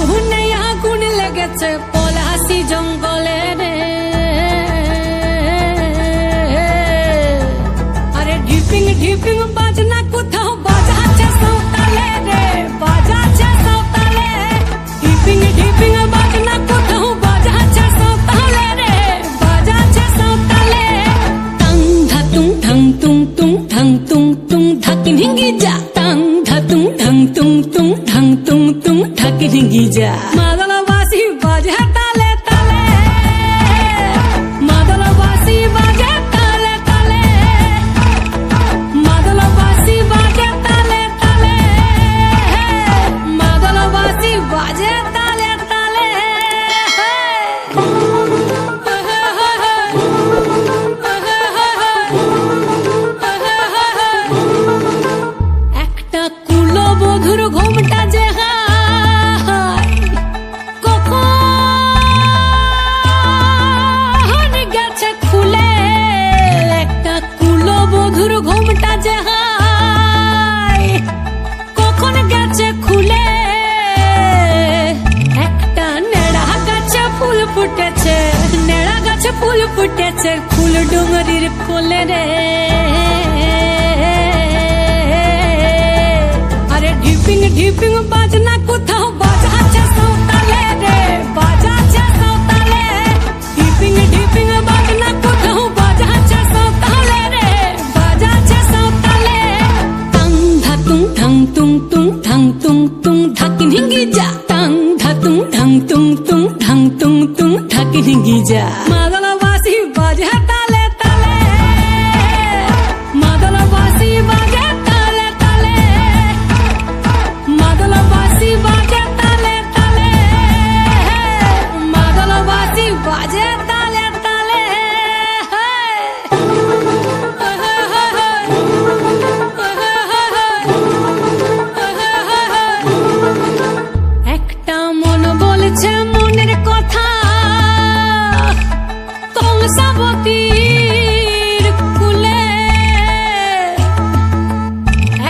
আগুনে আগুন লেগেছে পলাশি জঙ্গলে রে। আরে ঢিপিং ঢিপিং বাজনা কোথাও বাজাচ্ছে সাঁওতালে রে, বাজাচ্ছে সাঁওতালে। ঢিপিং ঢিপিং বাজনা কোথাও বাজাচ্ছে সাঁওতালে রে, বাজাচ্ছে সাঁওতালে। টাং ধাতুং ঢং তুং তুং ঢং তুং তুং ঢাকি ঢিঙ্গি যা, টাং ধাতুং ঢং তুং তুং ঢং তুং তুং ঢাকি ঢিঙ্গি যা। মাদলবাসী বাজে তালে তালে, মাদলবাসী বাজে তালে তালে, মাদলবাসী বাজে তালে তালে, মাদলবাসী বাজে তালে তালে। একটা কুলবধূর ঘোমটা যে কখন গেছে খুলে, একটা কুলবধূর ঘোমটা যে কখন গেছে খুলে। একটা নেড়া গাছে ফুল ফুটেছে, নেড়া গাছে ফুল ফুটেছে ফুল ডুঙরির কোলে রে। আরে ঢিপিং ঢিপিং বাজনা কোথাও বাজাচ্ছে সাঁওতালে রে, বাজাচ্ছে সাঁওতালে। ঢিপিং ঢিপিং বাজনা কোথাও বাজাচ্ছে সাঁওতালে রে, বাজাচ্ছে সাঁওতালে। টাং ধাতুং ঢং তুং তুং ঢং তুং তুং ঢাকি ঢিঙ্গি যা, টাং ধাতুং ঢং তুং তুং ঢং তুং তুং ঢাকি ঢিঙ্গি যা। মাদলবাসী বাজে তালে তালে, মাদলবাসী বাজে তালে তালে, মাদলবাসী বাজে তালে তালে, মাদলবাসী বাজে তালে তালে। একটা মন বলছে মনের কথা কংসাবতীর কুলে,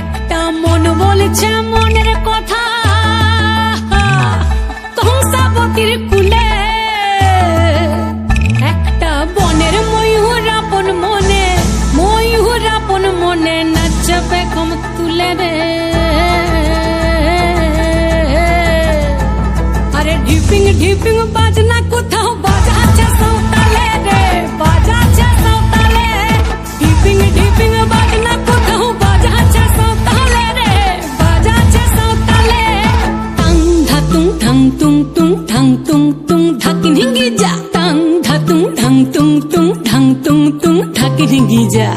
একটা মন বলছে মনের কথা কংসাবতীর কুলে। একটা বনের ময়ূর আপন মনে, ময়ূর আপন মনে নাচবে কম তুলে রে। আরে ঢিপিং ঢিপিং বাজনা কোথাও বাজাচ্ছে সাঁওতালে রে, বাজাচ্ছে সাঁওতালে। ঢিপিং ঢিপিং বাজনা কোথাও বাজাচ্ছে সাঁওতালে রে, বাজাচ্ছে সাঁওতালে। টাং ধাতুং ঢং তুং তুং ঢং তুং তুং ঢাকি ঢিঙ্গি যা, টাং ধাতুং ঢং তুং তুং ঢং তুং তুং ঢাকি ঢিঙ্গি যা।